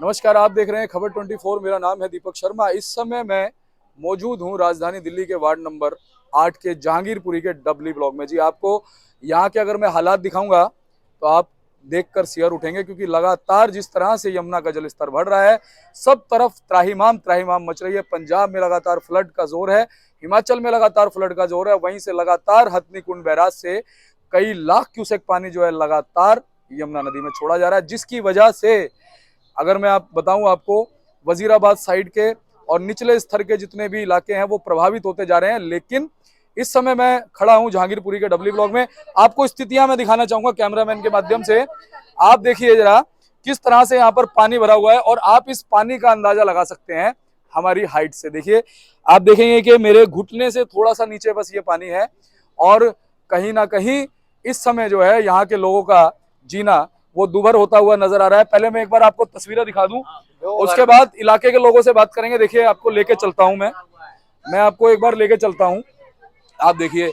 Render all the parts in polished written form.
नमस्कार, आप देख रहे हैं खबर 24। मेरा नाम है दीपक शर्मा। इस समय मैं मौजूद हूं राजधानी दिल्ली के वार्ड नंबर 8 के जहांगीरपुरी के डबली ब्लॉक में। जी, आपको यहाँ के अगर मैं हालात दिखाऊंगा तो आप देखकर सियर उठेंगे, क्योंकि लगातार जिस तरह से यमुना का जलस्तर बढ़ रहा है, सब तरफ त्राहिमाम त्राहिमाम मच रही है। पंजाब में लगातार फ्लड का जोर है, हिमाचल में लगातार फ्लड का जोर है, वहीं से लगातार हथनी कुंड बैराज से कई लाख क्यूसेक पानी जो है लगातार यमुना नदी में छोड़ा जा रहा है, जिसकी वजह से अगर मैं आप बताऊं आपको, वजीराबाद साइड के और निचले स्तर के जितने भी इलाके हैं वो प्रभावित होते जा रहे हैं। लेकिन इस समय मैं खड़ा हूं जहांगीरपुरी के डबली ब्लॉक में। आपको स्थितियां मैं दिखाना चाहूंगा कैमरामैन के माध्यम से। आप देखिए जरा किस तरह से यहाँ पर पानी भरा हुआ है, और आप इस पानी का अंदाजा लगा सकते हैं हमारी हाइट से। देखिए, आप देखेंगे कि मेरे घुटने से थोड़ा सा नीचे बस ये पानी है, और कहीं ना कहीं इस समय जो है यहाँ के लोगों का जीना वो दुभर होता हुआ नजर आ रहा है। पहले मैं एक बार आपको तस्वीरें दिखा दूं, उसके बाद इलाके के लोगों से बात करेंगे। देखिए, आपको लेके चलता हूं मैं आपको एक बार लेके चलता हूं। आप देखिए,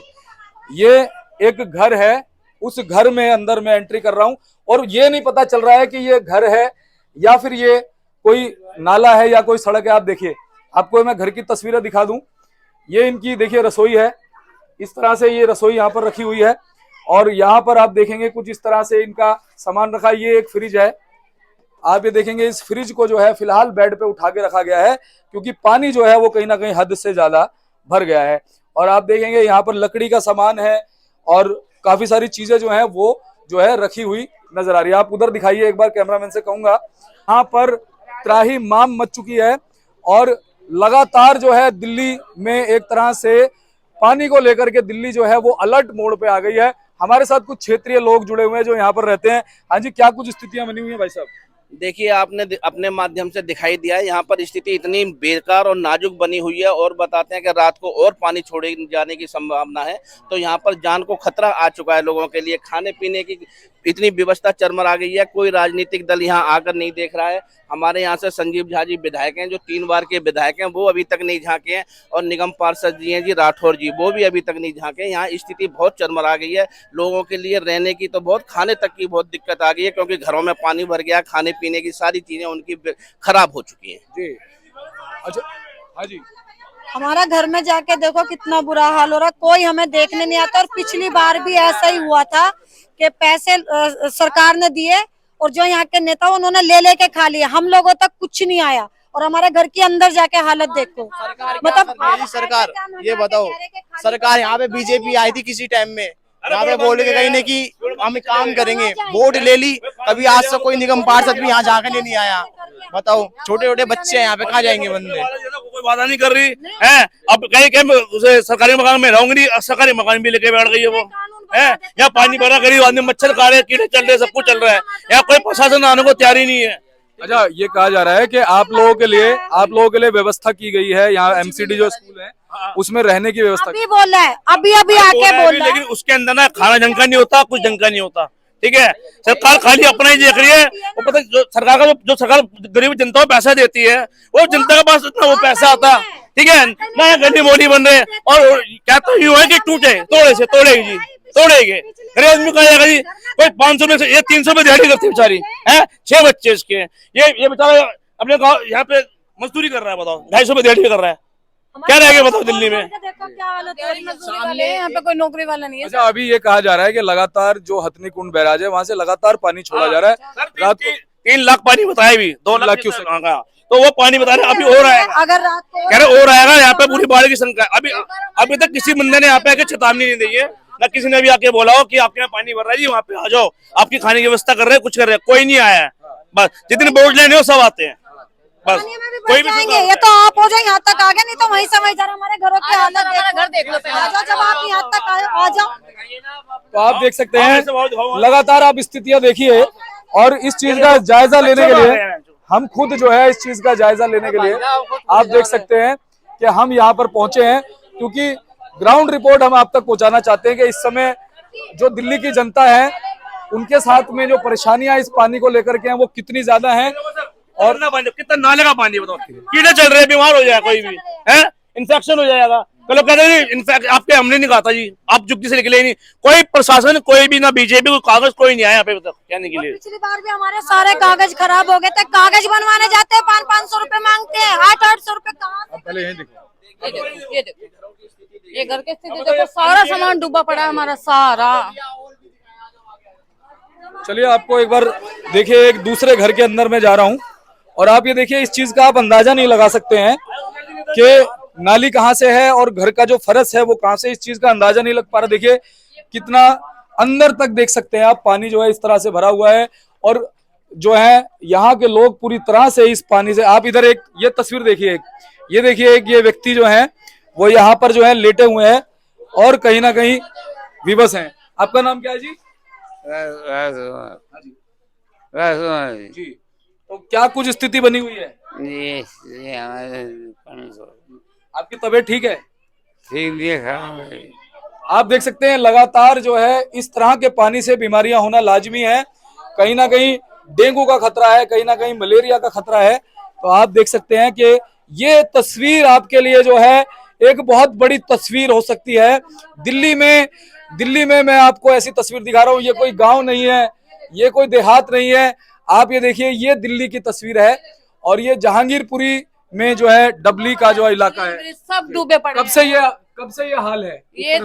ये एक घर है, उस घर में अंदर में एंट्री कर रहा हूं, और ये नहीं पता चल रहा है कि ये घर है या फिर ये कोई नाला है या कोई सड़क है। आप देखिए, आपको मैं घर की तस्वीरें दिखा दूं। ये इनकी देखिए रसोई है, इस तरह से ये रसोई यहाँ पर रखी हुई है, और यहाँ पर आप देखेंगे कुछ इस तरह से इनका सामान रखा है। ये एक फ्रिज है, आप ये देखेंगे इस फ्रिज को जो है फिलहाल बेड पे उठा के रखा गया है, क्योंकि पानी जो है वो कहीं ना कहीं हद से ज्यादा भर गया है। और आप देखेंगे यहाँ पर लकड़ी का सामान है और काफी सारी चीजें जो है वो जो है रखी हुई नजर आ रही है। आप उधर दिखाइए एक बार, कैमरामैन से कहूंगा। यहाँ पर त्राहिमाम मच चुकी है, और लगातार जो है दिल्ली में एक तरह से पानी को लेकर के दिल्ली जो है वो अलर्ट मोड पे आ गई है। हमारे साथ कुछ क्षेत्रीय लोग जुड़े हुए हैं जो यहाँ पर रहते हैं। हाँ जी, क्या कुछ स्थितियां बनी हुई है भाई साहब? देखिए, आपने अपने माध्यम से दिखाई दिया है, यहाँ पर स्थिति इतनी बेकार और नाजुक बनी हुई है, और बताते हैं कि रात को और पानी छोड़े जाने की संभावना है। तो यहाँ पर जान को खतरा आ चुका है लोगों के लिए। खाने पीने की इतनी व्यवस्था चरमरा गई है, कोई राजनीतिक दल यहाँ आकर नहीं देख रहा है। हमारे यहाँ से संजीव झा जी विधायक हैं, जो 3 बार के विधायक हैं, वो अभी तक नहीं झांके हैं, और निगम पार्षद जी हैं जी राठौर जी, वो भी अभी तक नहीं झांके। यहाँ स्थिति बहुत चरमरा गई है, लोगों के लिए रहने की तो बहुत, खाने तक की बहुत दिक्कत आ गई है, क्योंकि घरों में पानी भर गया, खाने पीने की सारी चीजें उनकी खराब हो चुकी हैं जी। अच्छा, हाँ जी, हमारा घर में जाके देखो कितना बुरा हाल हो रहा है, कोई हमें देखने नहीं आता। और पिछली बार भी ऐसा ही हुआ था कि पैसे सरकार ने दिए, और जो यहाँ के नेता उन्होंने ले लेके खा लिए, हम लोगों तक कुछ नहीं आया। और हमारे घर के अंदर जाके हालत देखो, मतलब सरकार ये बताओ, सरकार यहाँ पे बीजेपी आई थी किसी टाइम में, यहाँ पे बोल के गई ने कि हम काम करेंगे, वोट ले ली, कभी आज तक कोई निगम पार्षद भी यहाँ जाके नहीं आया। बताओ, छोटे छोटे बच्चे हैं यहाँ पे, कहाँ जाएंगे बंदे? कोई वादा नहीं कर रही है। अब कहीं कहीं सरकारी मकान में रहूंगी, सरकारी मकान भी लेके बैठ गई है वो है। यहाँ पानी भरा, गरीब आदमी, मच्छर खा रहे, कीड़े चल रहे, सब कुछ चल रहा है। यहाँ कोई प्रशासन आने को तैयार ही नहीं है। अच्छा, ये कहा जा रहा है कि आप लोगों के लिए व्यवस्था की गई है, यहाँ एमसीडी जो स्कूल है उसमें रहने की व्यवस्था। अभी बोल रहा है, अभी आके बोल रहा है, लेकिन उसके अंदर ना खाना ढंग का नहीं होता, कुछ ढंग का नहीं होता। ठीक है, सरकार खाली अपना ही देख रही है। वो पता जो सरकार का जो सरकार गरीब जनता को पैसा देती है, वो जनता के पास इतना वो पैसा आता, ठीक है ना, गली मोली बन रहे। और क्या तो यूं है कि टूटे तोड़े से तोड़ेगी जी, तोड़ेंगे। गरीब आदमी कहा जाएगा जी, कोई 500 में से ये 300 में दिहाड़ी करती है बेचारी है, 6 बच्चे इसके, ये बेचारा अपने गाँव यहाँ पे मजदूरी कर रहा है। बताओ, 250 में दिहाड़ी कर रहा है, क्या रहेगा बताओ दिल्ली में? यहाँ पे कोई नौकरी वाला नहीं है। अच्छा, अभी ये कहा जा रहा है कि लगातार जो हथनी कुंड बैराज है वहां से लगातार पानी छोड़ा जा रहा है। रात को 3 लाख पानी बताया भी, 2 लाख क्यों का, तो वो पानी बता रहे अभी हो रहा है, अगर रात को कह रहे हो रहेगा। यहाँ पे पूरी बाढ़ की शंका है। अभी तक किसी बंदे ने यहाँ पे आके चेतावनी नहीं दी है, न किसी ने भी आके बोला हो कि आपके यहाँ पानी भर रहा है जी, वहाँ पे आ जाओ, आपकी खाने की व्यवस्था कर रहे हैं, कुछ कर रहे हैं, कोई नहीं आया है। बस जितने बोर्ड लेने हो सब आते हैं, बस कोई भी जाएंगे। ये तो आप हो जाए यहाँ तक आगे, नहीं तो वहीं से वहीं जरा हमारे घरों की हालत घर देख लो। आ जाओ, जब आप यहाँ तक आ जाओ। तो आप देख सकते हैं लगातार, आप स्थितियां देखिए, और इस चीज का जायजा लेने के लिए हम खुद जो है इस चीज का जायजा लेने के लिए आप देख सकते हैं कि हम यहाँ पर पहुंचे हैं, क्योंकि ग्राउंड रिपोर्ट हम आप तक पहुंचाना चाहते हैं कि इस समय जो दिल्ली की जनता है उनके साथ में जो परेशानियां इस पानी को लेकर के हैं वो कितनी ज्यादा हैं। और कितना नाले का पानी बताओ, कीड़े चल रहे हैं, बीमार हो जाएगा कोई भी है, इन्फेक्शन हो जाएगा। तो लोग कहते हैं इनफैक्ट आपके हमने नहीं कहा था जी, आप जुक्ति से निकले ही नहीं। कोई प्रशासन, कोई भी, ना बीजेपी को कागज कोई नहीं आया यहाँ पे कहने के लिए। पिछली बार भी हमारे सारे कागज खराब हो गए थे, कागज बनवाने जाते हैं 500-500 रुपए मांगते हैं, 800-800 रुपए कहाँ से? पहले यही देखो, ये देखो, ये घर की स्थिति देखो, सारा सामान डूबा पड़ा है हमारा सारा। चलिए आपको एक बार देखिए, एक दूसरे घर के अंदर मैं जा रहा हूँ और आप ये देखिए, इस चीज का आप अंदाजा नहीं लगा सकते हैं कि नाली कहाँ से है और घर का जो फर्श है वो कहाँ से, इस चीज का अंदाजा नहीं लग पा रहा। देखिए कितना अंदर तक देख सकते हैं आप, पानी जो है इस तरह से भरा हुआ है और जो है यहाँ के लोग पूरी तरह से इस पानी से, आप इधर एक ये तस्वीर देखिए, ये देखिए एक ये व्यक्ति जो है वो यहाँ पर जो है लेटे हुए हैं और कहीं ना कहीं विवश हैं। आपका नाम क्या है जी? जी, तो क्या कुछ स्थिति बनी हुई है? आपकी तबीयत ठीक है? आप देख सकते हैं लगातार जो है इस तरह के पानी से बीमारियां होना लाजमी है। कहीं ना कहीं डेंगू का खतरा है, कहीं ना कहीं मलेरिया का खतरा है। तो आप देख सकते हैं कि ये तस्वीर आपके लिए जो है एक बहुत बड़ी तस्वीर हो सकती है। दिल्ली में मैं आपको ऐसी तस्वीर दिखा रहा हूँ। ये कोई गांव नहीं है, ये कोई देहात नहीं है। आप ये देखिए, ये दिल्ली की तस्वीर है और ये जहांगीरपुरी में जो है डबली का जो इलाका है, सब डूबे पड़े। कब से ये हाल है? ये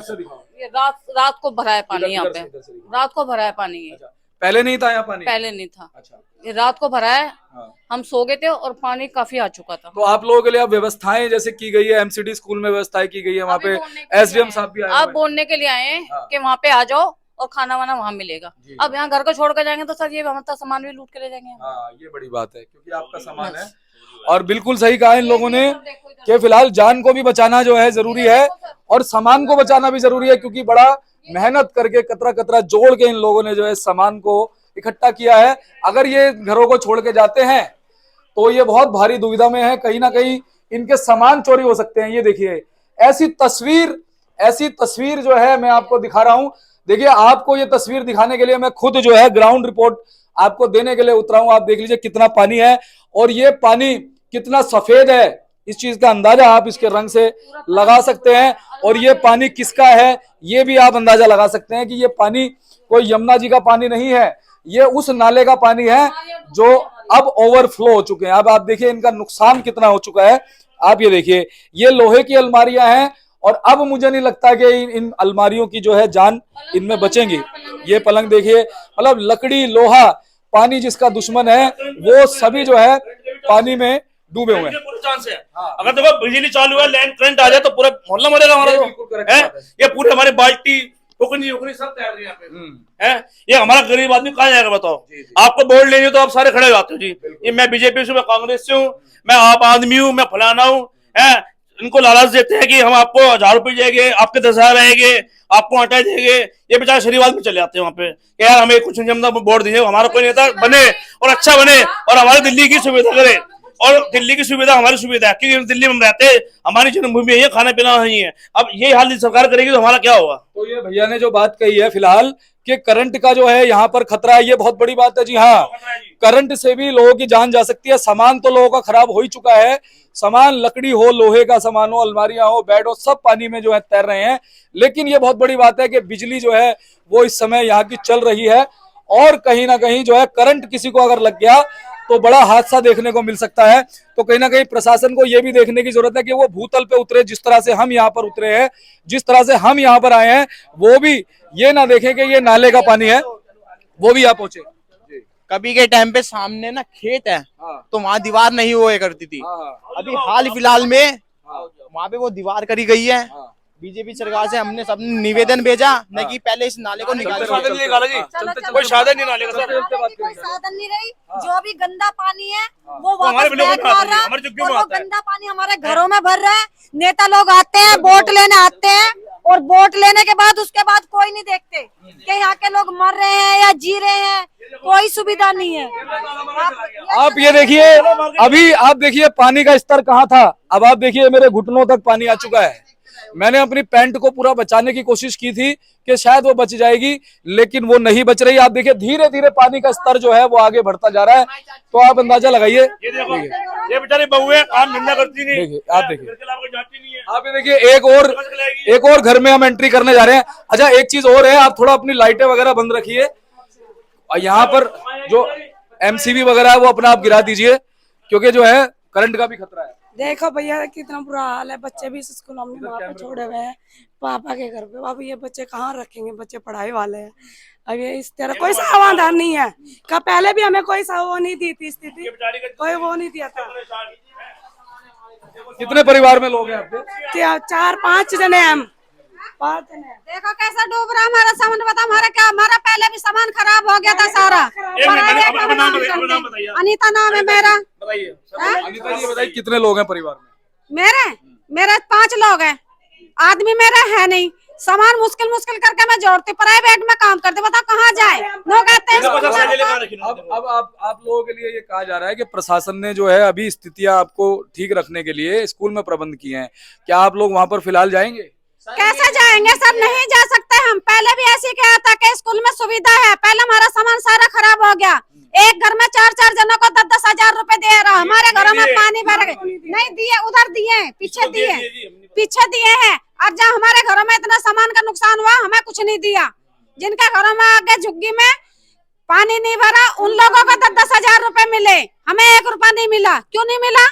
रात को भरा है पानी यहाँ पे, रात को भरा है पानी। ये पहले नहीं था यहाँ पानी? पहले नहीं था। अच्छा, ये रात को भरा है। हाँ। हम सो गए थे और पानी काफी आ चुका था। तो आप लोगों के लिए अब व्यवस्थाएं जैसे की गई है, एमसीडी स्कूल में व्यवस्थाएं की गई है, वहाँ पे एसडीएम साहब भी आए आप बोलने के लिए आए हैं हाँ। कि वहाँ पे आ जाओ और खाना वाना वहाँ मिलेगा। अब यहाँ घर को छोड़ कर जाएंगे तो सर ये हमारा सामान भी लूट के ले जाएंगे। हाँ, ये बड़ी बात है क्योंकि आपका सामान है। और बिल्कुल सही कहा इन लोगों ने कि फिलहाल जान को भी बचाना जो है जरूरी है और सामान को बचाना भी जरूरी है, क्योंकि बड़ा मेहनत करके कतरा कतरा जोड़ के इन लोगों ने जो है सामान को इकट्ठा किया है। अगर ये घरों को छोड़ के जाते हैं तो ये बहुत भारी दुविधा में है, कहीं ना कहीं इनके सामान चोरी हो सकते हैं। ये देखिए ऐसी तस्वीर जो है मैं आपको दिखा रहा हूं। देखिए आपको ये तस्वीर दिखाने के लिए मैं खुद जो है ग्राउंड रिपोर्ट आपको देने के लिए उतरा हूं। आप देख लीजिए कितना पानी है और ये पानी कितना सफेद है, इस चीज का अंदाजा आप इसके रंग से लगा सकते हैं। और ये पानी किसका है ये भी आप अंदाजा लगा सकते हैं कि ये पानी कोई यमुना जी का पानी नहीं है, ये उस नाले का पानी है जो अब ओवरफ्लो हो चुके हैं। अब आप देखिए इनका नुकसान कितना हो चुका है। आप ये देखिए, ये लोहे की अलमारियां हैं और अब मुझे नहीं लगता कि इन अलमारियों की जो है जान इनमें बचेंगी। ये पलंग देखिए, मतलब लकड़ी लोहा, पानी जिसका दुश्मन है वो सभी जो है पानी में डूबे हुए हैं। अगर देखो बिजली चालू है, लाइन करंट आ जाए तो पूरा मोहल्ला मरेगा हमारा। तो है ये पूरे हमारे बाल्टी टोकनी सब तैयार है यहाँ पे। है ये हमारा गरीब आदमी कहाँ जाएगा बताओ? आपको वोट लेनी हो तो आप सारे खड़े हो जाते हो जी। ये मैं बीजेपी से, मैं कांग्रेस से हूँ, मैं आप आदमी हूँ, मैं फलाना हूँ। है इनको लालच देते हैं कि हम आपको 1000 रुपए देंगे, आपके 10,000 रहेंगे, आपको आटा देंगे। ये बेचारे शरीफ आदमी चले जाते हैं वहाँ पे कि यार हमें कुछ नहीं, वोट दीजिए, हमारा कोई नेता बने और अच्छा बने और हमारी दिल्ली की सुविधा करे। और दिल्ली की सुविधा हमारी सुविधा है क्योंकि दिल्ली में हम रहते हैं, हमारी जन्मभूमि है, खाना पीना नहीं है। अब ये हाल सरकार करेगी तो हमारा क्या होगा? तो ये भैया ने जो बात कही है फिलहाल कि करंट का जो है यहाँ पर खतरा है, ये बहुत बड़ी बात है। जी हाँ, करंट से भी लोगों की जान जा सकती है। सामान तो लोगों का खराब हो ही चुका है, सामान लकड़ी हो, लोहे का सामान हो, अलमारियां हो, बेड हो, सब पानी में जो है तैर रहे हैं। लेकिन ये बहुत बड़ी बात है कि बिजली जो है वो इस समय यहाँ की चल रही है और कहीं ना कहीं जो है करंट किसी को अगर लग गया तो बड़ा हादसा देखने को मिल सकता है। तो कहीं ना कहीं प्रशासन को यह भी देखने की जरूरत है कि वो भूतल पे उतरे, जिस तरह से हम यहाँ पर उतरे हैं, जिस तरह से हम यहाँ पर आए हैं, वो भी ये ना देखें कि ये नाले का पानी है, वो भी यहाँ पहुंचे। कभी के टाइम पे सामने ना खेत है तो वहाँ दीवार नहीं हुआ करती थी। अभी हाल फिलहाल में वहाँ पे वो दीवार करी गई है। बीजेपी सरकार से हमने सब निवेदन भेजा न कि पहले इस नाले को निकालो। कोई साधन नहीं नाले का, कोई साधन नहीं रही। जो भी गंदा पानी है वो वापस बैक मार रहा है और वो गंदा पानी हमारे घरों में भर रहा है। नेता लोग आते हैं, वोट लेने आते हैं और वोट लेने के बाद उसके बाद कोई नहीं देखते कि यहाँ के लोग मर रहे हैं या जी रहे हैं, कोई सुविधा नहीं है। आप ये देखिए, अभी आप देखिए पानी का स्तर कहाँ था, अब आप देखिए मेरे घुटनों तक पानी आ चुका है। मैंने अपनी पैंट को पूरा बचाने की कोशिश की थी कि शायद वो बच जाएगी, लेकिन वो नहीं बच रही। आप देखिए धीरे धीरे पानी का स्तर जो है वो आगे बढ़ता जा रहा है। तो आप अंदाजा लगाइए, ये बेचारी बहुएं काम धंधा करती नहीं। देखिए आप देखिए, जाती नहीं है। आप ये देखिए एक और घर में हम एंट्री करने जा रहे हैं। अच्छा एक चीज और है, आप थोड़ा अपनी लाइटें वगैरह बंद रखिए और यहाँ पर जो एमसीबी वगैरह है वो अपना आप गिरा दीजिए, क्योंकि जो है करंट का भी खतरा है। देखो भैया कितना बुरा हाल है, बच्चे भी इस स्कूल हमने वहाँ पे छोड़े हुए हैं पापा के घर पे। अब ये बच्चे कहाँ रखेंगे, बच्चे पढ़ाई वाले हैं। अब ये इस तरह कोई समाधान नहीं है। का पहले भी हमें कोई वो नहीं दी थी स्थिति, कोई वो नहीं दिया था। कितने परिवार में लोग हैं आपके? 4-5 जने हम, 5 जने। देखो कैसा डूब रहा हमारा सामान, बता हमारा क्या, हमारा पहले भी सामान खराब हो गया था सारा। अनीता नाम है मेरा। अनीता जी बताइए कितने लोग हैं परिवार में? मेरे 5 लोग हैं, आदमी मेरा है नहीं, सामान मुश्किल करके मैं जोड़ती, प्राइवेट में काम करते, बताओ कहाँ जाए। लोग कहते हैं अब आप लोगों के लिए ये कहा जा रहा है कि प्रशासन ने जो है अभी स्थितियां आपको ठीक रखने के लिए स्कूल में प्रबंध किए हैं, क्या आप लोग वहाँ पर फिलहाल जाएंगे? कैसे जाएंगे सर, नहीं जा सकते हम। पहले भी ऐसे कहा था कि स्कूल में सुविधा है, पहले हमारा सामान सारा खराब हो गया। एक घर में 4 जनों को 10-10 हजार रुपए दे रहा, हमारे घरों में पानी भर गए। नहीं दिए, उधर दिए, पीछे दिए हैं। और जहाँ हमारे घरों में इतना सामान का नुकसान हुआ, हमें कुछ नहीं दिया। जिनके घरों में आगे झुग्गी में पानी नहीं भरा, उन लोगों को 10-10 हजार रुपए मिले, हमें 1 रुपया नहीं मिला। क्यों नहीं मिला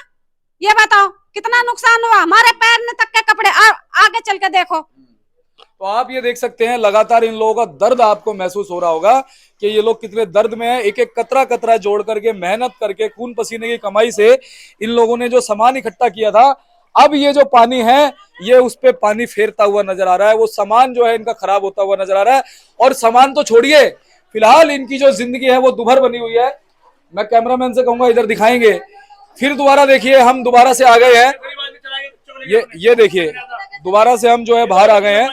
ये बताओ, कितना नुकसान हुआ, हमारे पैर ने तक के कपड़े। आगे चल के देखो। तो आप ये देख सकते हैं लगातार इन लोगों का दर्द आपको महसूस हो रहा होगा कि ये लोग कितने दर्द में हैं। एक एक कतरा जोड़ करके, मेहनत करके, खून पसीने की कमाई से इन लोगों ने जो सामान इकट्ठा किया था, अब ये जो पानी है ये उस पे पानी फेरता हुआ नजर आ रहा है। वो सामान जो है इनका खराब होता हुआ नजर आ रहा है। और सामान तो छोड़िए, फिलहाल इनकी जो जिंदगी है वो दुभर बनी हुई है। मैं कैमरामैन से कहूंगा इधर दिखाएंगे, फिर दोबारा देखिए हम दोबारा से आ गए हैं। ये देखिए दोबारा से हम जो है बाहर आ गए हैं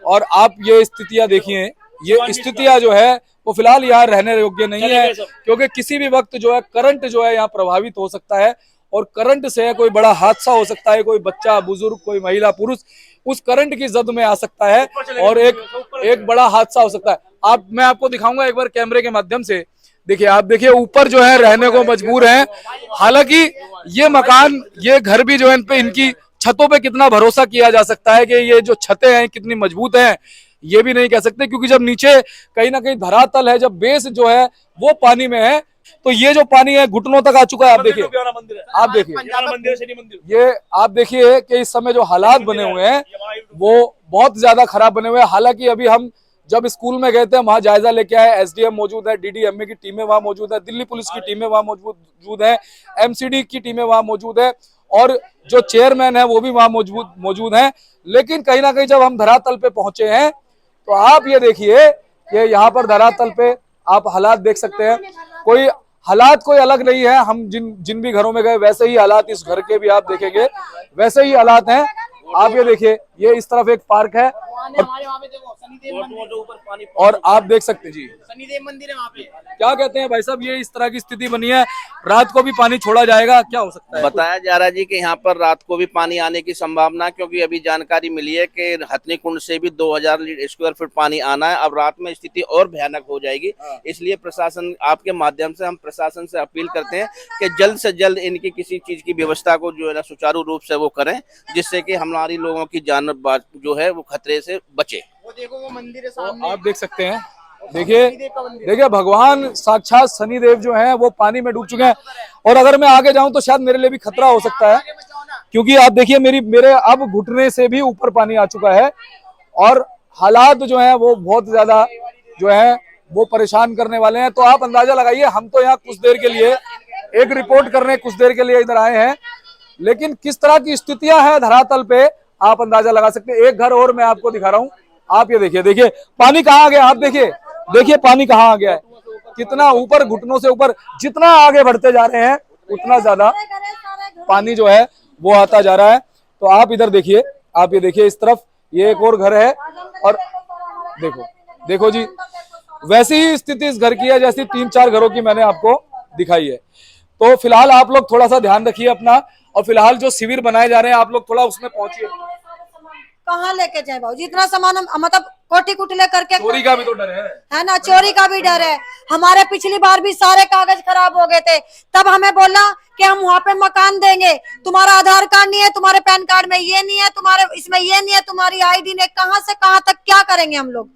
और आप ये स्थितियां देखिए। ये स्थितियां जो है वो फिलहाल यहाँ रहने योग्य नहीं है, क्योंकि किसी भी वक्त जो है करंट जो है यहाँ प्रभावित हो सकता है और करंट से कोई बड़ा हादसा हो सकता है। कोई बच्चा, बुजुर्ग, कोई महिला, पुरुष उस करंट की जद में आ सकता है और एक बड़ा हादसा हो सकता है। मैं आपको दिखाऊंगा एक बार कैमरे के माध्यम से। देखिए आप देखिए ऊपर जो है रहने को मजबूर हैं। हालांकि ये मकान, ये घर भी जो है इनकी छतों पे कितना भरोसा किया जा सकता है कि ये जो छतें हैं कितनी मजबूत हैं, ये भी नहीं कह सकते, क्योंकि जब नीचे कहीं ना कहीं धरातल है, जब बेस जो है वो पानी में है, तो ये जो पानी है घुटनों तक आ चुका है। आप देखिए ये आप देखिए कि इस समय जो हालात बने हुए हैं वो बहुत ज्यादा खराब बने हुए हैं। हालांकि अभी हम जब स्कूल में गए थे वहां जायजा लेके आए, एसडीएम मौजूद है, डीडीएमए की टीमें वहां मौजूद है, दिल्ली पुलिस की टीमें वहां मौजूद है, एमसीडी की टीमें वहां मौजूद है और जो चेयरमैन है वो भी वहां मौजूद है। लेकिन कहीं ना कहीं जब हम धरातल पे पहुंचे हैं तो आप ये देखिए कि यहाँ पर धरातल पे आप हालात देख सकते हैं। कोई हालात कोई अलग नहीं है, हम जिन भी घरों में गए वैसे ही हालात इस घर के भी आप देखेंगे, वैसे ही हालात हैं। आप ये देखिए, ये इस तरफ एक पार्क है और आप देख सकते हैं जी शनिदेव मंदिर है वहाँ पे। क्या कहते हैं भाई साहब, ये इस तरह की स्थिति बनी है, रात को भी पानी छोड़ा जाएगा, क्या हो सकता है? बताया जा रहा है जी कि यहाँ पर रात को भी पानी आने की संभावना, क्योंकि अभी जानकारी मिली है कि हथनी कुंड से भी 2000 स्क्वायर फीट पानी आना है। अब रात में स्थिति और भयानक हो जाएगी। इसलिए प्रशासन, आपके माध्यम से हम प्रशासन से अपील करते हैं कि जल्द से जल्द इनकी किसी चीज की व्यवस्था को जो है ना सुचारू रूप से वो करें, जिससे कि हमारी लोगों की जान जो है वो खतरे से बचे। वो देखो वो मंदिर है सामने, आप देख सकते हैं। देखिए भगवान साक्षात शनिदेव जो हैं वो पानी में डूब चुके हैं और अगर मैं आगे जाऊं तो शायद मेरे लिए भी खतरा हो सकता है, क्योंकि आप देखिए मेरे अब घुटने से भी ऊपर पानी आ चुका है और हालात जो हैं वो बहुत ज्यादा जो है वो परेशान करने वाले हैं। तो आप अंदाजा लगाइए, हम तो यहाँ कुछ देर के लिए एक रिपोर्ट करने कुछ देर के लिए इधर आए हैं, लेकिन किस तरह की स्थितियां हैं धरातल पे आप अंदाजा लगा सकते हैं। एक घर और मैं आपको दिखा रहा हूँ, आप ये देखिए पानी कहाँ आ गया। आप देखिए पानी कहाँ आ गया है, कितना ऊपर, घुटनों से ऊपर। जितना आगे बढ़ते जा रहे हैं उतना ज्यादा पानी जो है वो आता जा रहा है। तो आप इधर देखिए, आप ये देखिए इस तरफ ये एक और घर है और देखो जी वैसी ही स्थिति इस घर की है जैसी 3-4 घरों की मैंने आपको दिखाई है। तो फिलहाल आप लोग थोड़ा सा ध्यान रखिए अपना, और फिलहाल जो शिविर बनाए जा रहे हैं आप लोग थोड़ा उसमें पहुंचिए। कहाँ लेके जाए भाऊ? जितना सामान हम मतलब कोठी कुटले करके चोरी का भी तो डर है ना, चोरी का भी डर है। हमारे पिछली बार भी सारे कागज खराब हो गए थे, तब हमें बोला कि हम वहाँ पे मकान देंगे, तुम्हारा आधार कार्ड नहीं है, तुम्हारे पैन कार्ड में ये नहीं है, तुम्हारे इसमें ये नहीं है, तुम्हारी आईडी नहीं, कहाँ से कहाँ तक क्या करेंगे हम लोग,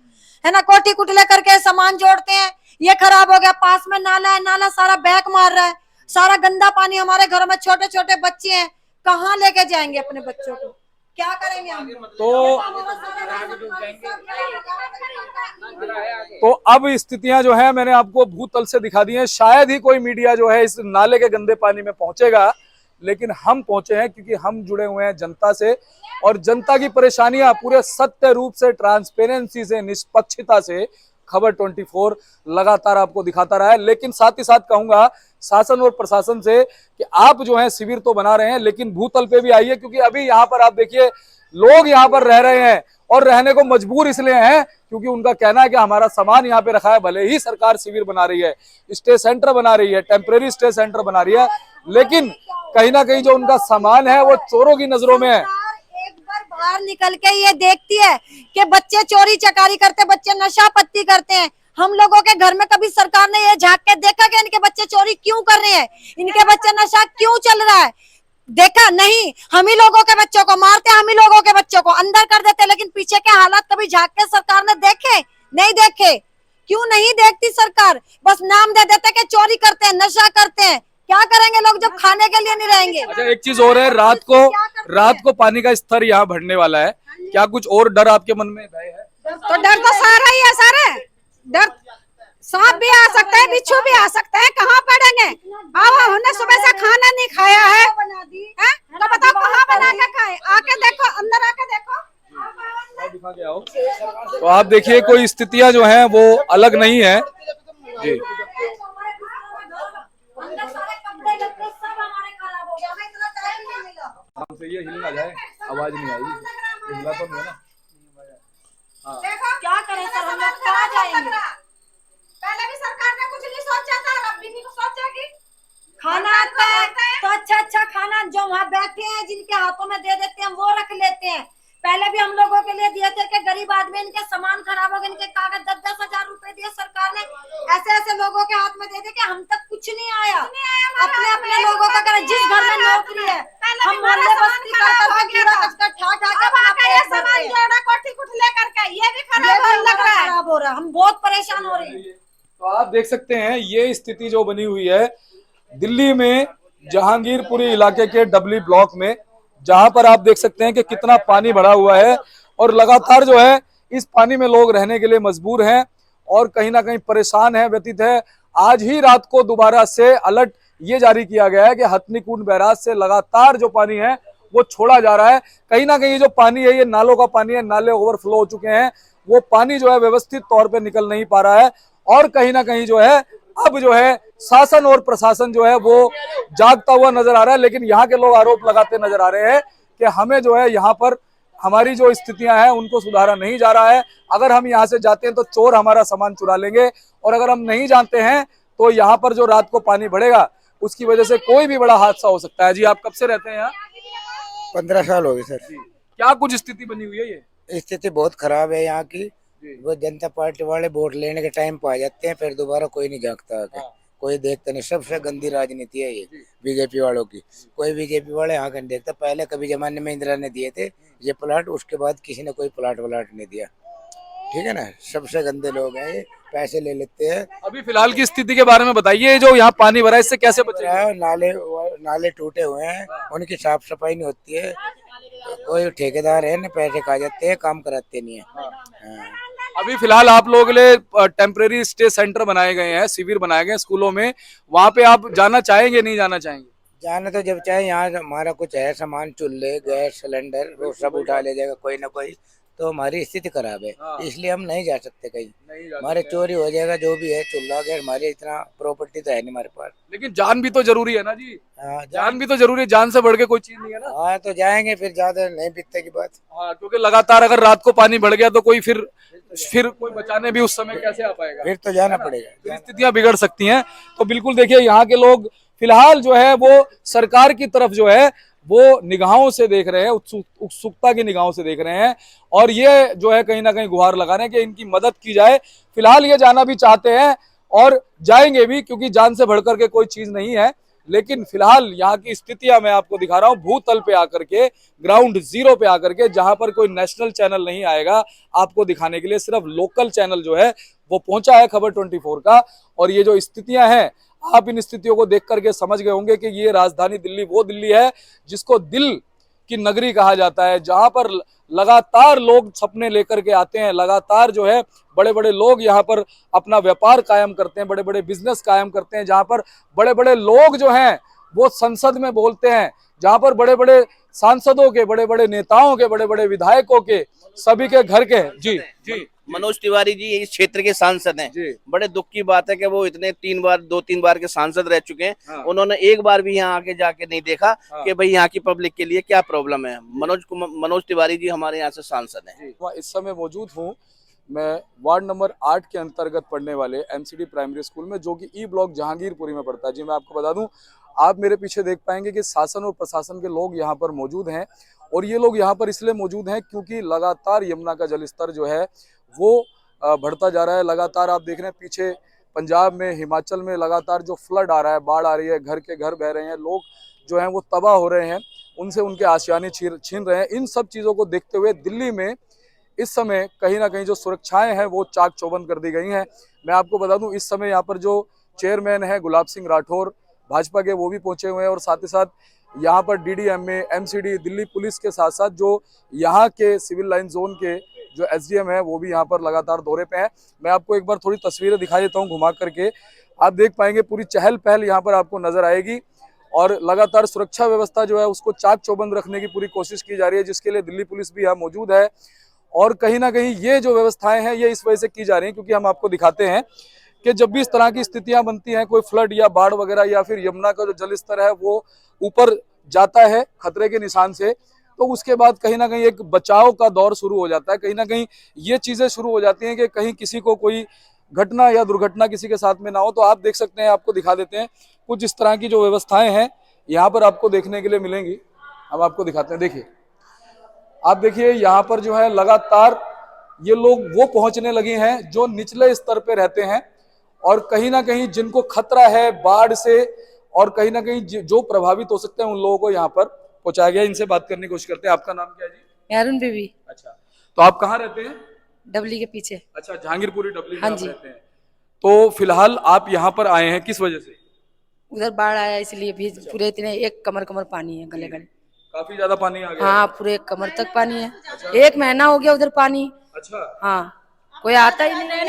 है ना। कोठी कुटले करके सामान जोड़ते हैं, ये खराब हो गया। पास में नाला है, नाला सारा बैक मार रहा है, सारा गंदा पानी। हमारे घर में छोटे छोटे बच्चे हैं, कहाँ लेके जाएंगे अपने बच्चों को, क्या करेंगे हम? तो अब स्थितियां जो है मैंने आपको भूतल से दिखा दी हैं। शायद ही कोई मीडिया जो है इस नाले के गंदे पानी में पहुंचेगा, लेकिन हम पहुंचे हैं क्योंकि हम जुड़े हुए हैं जनता से, और जनता की परेशानियां पूरे सत्य रूप से, ट्रांसपेरेंसी से, निष्पक्षता से खबर 24 लगातार आपको दिखाता रहा है। लेकिन साथ ही साथ कहूंगा शासन और प्रशासन से कि आप जो है शिविर तो बना रहे हैं, लेकिन भूतल पे भी आइए, क्योंकि अभी यहाँ पर आप देखिए लोग यहाँ पर रह रहे हैं और रहने को मजबूर इसलिए हैं क्योंकि उनका कहना है कि हमारा सामान यहाँ पे रखा है। भले ही सरकार शिविर बना रही है, स्टे सेंटर बना रही है, टेम्परेरी स्टे सेंटर बना रही है, लेकिन कहीं ना कहीं जो उनका सामान है वो चोरों की नजरों में है। एक बार बाहर निकल के ये देखती है कि बच्चे चोरी चकारी करते, बच्चे नशा पत्ती करते हैं। हम लोगों के घर में कभी सरकार ने ये झांक के देखा कि इनके बच्चे चोरी क्यों कर रहे हैं, इनके बच्चे नशा क्यों चल रहा है? देखा नहीं। हम ही लोगों के बच्चों को मारते, हम ही लोगों के बच्चों को अंदर कर देते, लेकिन पीछे के हालात कभी झांक के सरकार ने देखे? नहीं देखे। क्यों नहीं देखती सरकार? बस नाम दे देते कि चोरी करते हैं, नशा करते हैं। क्या करेंगे लोग जब खाने के लिए नहीं रहेंगे? अच्छा, एक चीज और है, रात को पानी का स्तर यहाँ बढ़ने वाला है, क्या कुछ और डर आपके मन में भय है? तो डर तो सारा ही है सर, डर सांप भी आ सकता है, बिच्छू भी आ सकता है, कहाँ पड़ेंगे? अब हमने सुबह से खाना नहीं खाया है, तो बताओ कहाँ बना के खाए? आके देखो, अंदर आके देखो। तो आप देखिए कोई स्थितियां जो हैं वो अलग नहीं है जी। ये हिल ना जाए, आवाज नहीं आई, हिला तो नहीं है ना। क्या करें सर, हम लोग कहाँ जाएंगे? पहले भी सरकार ने कुछ नहीं सोचा था, अब भी नहीं सोचेगी। खाना आता है तो अच्छा खाना जो वहाँ बैठे हैं जिनके हाथों में दे देते हैं वो रख लेते हैं। पहले भी हम लोगों के लिए दिए थे कि गरीब आदमी, इनके सामान खराब हो गए, इनके कागज 10-10 हजार रुपए दिए सरकार ने, ऐसे लोगों के हाथ में दे दे कि हम तक कुछ नहीं आया। अपने लोगों का करें, जिस घर में नौकरी है हम मोहल्ले बस्ती कर कूड़ा कचरा ठा सामान जोड़ा कोठी कुटले करके, ये भी खराब हो रहा है। हम बहुत परेशान हो रहे हैं। तो आप देख सकते हैं ये स्थिति जो बनी हुई है दिल्ली में जहांगीरपुरी इलाके के डबली ब्लॉक में, जहां पर आप देख सकते हैं कि कितना पानी भरा हुआ है और लगातार जो है इस पानी में लोग रहने के लिए मजबूर हैं और कहीं ना कहीं परेशान है, व्यतीत है। आज ही रात को दोबारा से अलर्ट ये जारी किया गया है कि हथनीकुंड बैराज से लगातार जो पानी है वो छोड़ा जा रहा है। कहीं ना कहीं जो पानी है ये नालों का पानी है, नाले ओवरफ्लो हो चुके हैं, वो पानी जो है व्यवस्थित तौर पर निकल नहीं पा रहा है और कहीं ना कहीं जो है अब जो है शासन और प्रशासन जो है वो जागता हुआ नजर आ रहा है। लेकिन यहाँ के लोग आरोप लगाते नजर आ रहे हैं कि हमें जो है यहाँ पर हमारी जो स्थितियां हैं उनको सुधारा नहीं जा रहा है। अगर हम यहाँ से जाते हैं तो चोर हमारा सामान चुरा लेंगे और अगर हम नहीं जानते हैं तो यहाँ पर जो रात को पानी बढ़ेगा उसकी वजह से कोई भी बड़ा हादसा हो सकता है। जी आप कब से रहते हैं यहाँ? 15 साल हो गए सर। क्या कुछ स्थिति बनी हुई है? ये स्थिति बहुत खराब है यहाँ की। वो जनता पार्टी वाले वोट लेने के टाइम पे आ जाते हैं, फिर दोबारा कोई नहीं जागता आके, कोई देखता नहीं। सबसे गंदी राजनीति है ये बीजेपी वालों की। कोई बीजेपी वाले यहाँ का नहीं देखता। पहले कभी जमाने में इंदिरा ने दिए थे ये प्लाट, उसके बाद किसी ने कोई प्लाट नहीं दिया। ठीक है ना, सबसे गंदे लोग हैं ये, पैसे ले लेते हैं। अभी फिलहाल की स्थिति के बारे में बताइए, जो यहाँ पानी भरा है इससे कैसे बचेगा? नाले टूटे हुए हैं, उनकी साफ सफाई नहीं होती है। कोई ठेकेदार है न पैसे खा जाते हैं, काम कराते नहीं है। हाँ। अभी फिलहाल आप लोगों के लिए टेम्परेरी स्टे सेंटर बनाए गए हैं, शिविर बनाए गए स्कूलों में, वहाँ पे आप जाना चाहेंगे नहीं जाना चाहेंगे? जाना तो जब चाहे, यहाँ हमारा कुछ है सामान, चूल्हे गैस सिलेंडर वो सब उठा ले जाएगा कोई ना कोई, तो हमारी स्थिति खराब है। इसलिए हम नहीं जा सकते कहीं, हमारे चोरी हो जाएगा जो भी है। चूल्हा गैस हमारे इतना प्रॉपर्टी तो है नहीं हमारे पास। लेकिन जान भी तो जरूरी है ना जी। हाँ, जान भी तो जरूरी है, जान से बढ़ के कोई चीज नहीं है ना। हाँ तो जाएंगे, फिर ज्यादा नहीं बीतने की बात। हाँ, क्योंकि लगातार अगर रात को पानी बढ़ गया तो कोई फिर कोई बचाने भी उस समय कैसे आ पाएगा? फिर तो जाना पड़ेगा, फिर स्थितियां बिगड़ सकती हैं। तो बिल्कुल देखिए यहाँ के लोग फिलहाल जो है वो सरकार की तरफ जो है वो निगाहों से देख रहे हैं, उत्सुकता की निगाहों से देख रहे हैं और ये जो है कहीं ना कहीं गुहार लगा रहे हैं कि इनकी मदद की जाए। फिलहाल ये जाना भी चाहते हैं और जाएंगे भी, क्योंकि जान से बढ़कर के कोई चीज नहीं है। लेकिन फिलहाल यहाँ की स्थितियां मैं आपको दिखा रहा हूँ भूतल पे आकर के, ग्राउंड जीरो पे आकर के, जहां पर कोई नेशनल चैनल नहीं आएगा आपको दिखाने के लिए, सिर्फ लोकल चैनल जो है वो पहुंचा है खबर 24 का। और ये जो स्थितियां हैं, आप इन स्थितियों को देख करके समझ गए होंगे कि ये राजधानी दिल्ली वो दिल्ली है जिसको दिल की नगरी कहा जाता है, जहां पर लगातार लोग सपने लेकर के आते हैं, लगातार जो है बड़े बड़े लोग यहाँ पर अपना व्यापार कायम करते हैं, बड़े बड़े बिजनेस कायम करते हैं, जहां पर बड़े बड़े लोग जो हैं वो संसद में बोलते हैं, जहां पर बड़े बड़े सांसदों के, बड़े बड़े नेताओं के, बड़े बड़े विधायकों के, सभी के घर के। जी जी, मनोज तिवारी जी इस क्षेत्र के सांसद हैं। जी। बड़े दुख की बात है कि वो इतने 2-3 बार के सांसद रह चुके हैं। हाँ। उन्होंने एक बार भी यहाँ आके जाके नहीं देखा हाँ। कि भाई यहाँ की पब्लिक के लिए क्या प्रॉब्लम है। मनोज तिवारी जी हमारे यहाँ से सांसद हैं। इस समय मौजूद हूँ मैं वार्ड नंबर 8 के अंतर्गत पढ़ने वाले एमसीडी प्राइमरी स्कूल में, जो कि ई ब्लॉक जहांगीरपुरी में पड़ता है। जी, मैं आपको बता दूं, आप मेरे पीछे देख पाएंगे कि शासन और प्रशासन के लोग यहाँ पर मौजूद हैं और ये लोग यहाँ पर इसलिए मौजूद हैं क्योंकि लगातार यमुना का जलस्तर जो है वो बढ़ता जा रहा है। लगातार आप देख रहे हैं पीछे पंजाब में, हिमाचल में लगातार जो फ्लड आ रहा है, बाढ़ आ रही है, घर के घर बह रहे हैं, लोग जो हैं वो तबाह हो रहे हैं, उनसे उनके आशियाने छीन रहे हैं। इन सब चीज़ों को देखते हुए दिल्ली में इस समय कहीं ना कहीं जो सुरक्षाएं हैं वो चाक चौबंद कर दी गई हैं। मैं आपको बता दूं, इस समय यहाँ पर जो चेयरमैन है गुलाब सिंह राठौर भाजपा के, वो भी पहुंचे हुए हैं और साथ ही साथ यहाँ पर डीडीएमए, एमसीडी, दिल्ली पुलिस के साथ साथ जो यहाँ के सिविल लाइन जोन के जो एसडीएम है वो भी यहाँ पर लगातार दौरे पे हैं। मैं आपको एक बार थोड़ी तस्वीरें दिखा देता हूँ घुमा करके, आप देख पाएंगे पूरी चहल पहल यहाँ पर आपको नजर आएगी और लगातार सुरक्षा व्यवस्था जो है उसको चाक चौबंद रखने की पूरी कोशिश की जा रही है, जिसके लिए दिल्ली पुलिस भी यहाँ मौजूद है। और कहीं ना कहीं ये जो व्यवस्थाएं हैं ये इस वजह से की जा रही हैं क्योंकि हम आपको दिखाते हैं कि जब भी इस तरह की स्थितियां बनती हैं, कोई फ्लड या बाढ़ वगैरह या फिर यमुना का जो जल स्तर है वो ऊपर जाता है खतरे के निशान से, तो उसके बाद कहीं ना कहीं एक बचाव का दौर शुरू हो जाता है। कहीं ना कहीं ये चीजें शुरू हो जाती हैं कि कहीं किसी को कोई घटना या दुर्घटना किसी के साथ में ना हो। तो आप देख सकते हैं, आपको दिखा देते हैं कुछ इस तरह की जो व्यवस्थाएं हैं यहाँ पर आपको देखने के लिए मिलेंगी। हम आपको दिखाते हैं, देखिए, आप देखिए यहाँ पर जो है लगातार ये लोग वो पहुंचने लगे हैं जो निचले स्तर पे रहते हैं और कहीं ना कहीं जिनको खतरा है बाढ़ से और कहीं ना कहीं जो प्रभावित हो सकते हैं उन लोगों को यहाँ पर पहुंचाया गया। इनसे बात करने की कोशिश करते हैं। आपका नाम क्या है जी? अरुण बीबी। अच्छा, तो आप कहाँ रहते हैं? डबली के पीछे। अच्छा, जहांगीरपुरी डबली में हाँ आप जी। रहते हैं। तो फिलहाल आप यहाँ पर आए हैं किस वजह से? उधर बाढ़ आया इसलिए भी पूरे इतने एक कमर कमर पानी है, गले गले। काफी ज्यादा पानी आ गया? हाँ, पूरे एक कमर तक पानी है। एक महीना हो गया उधर पानी। अच्छा, हाँ, कोई आता ही नहीं।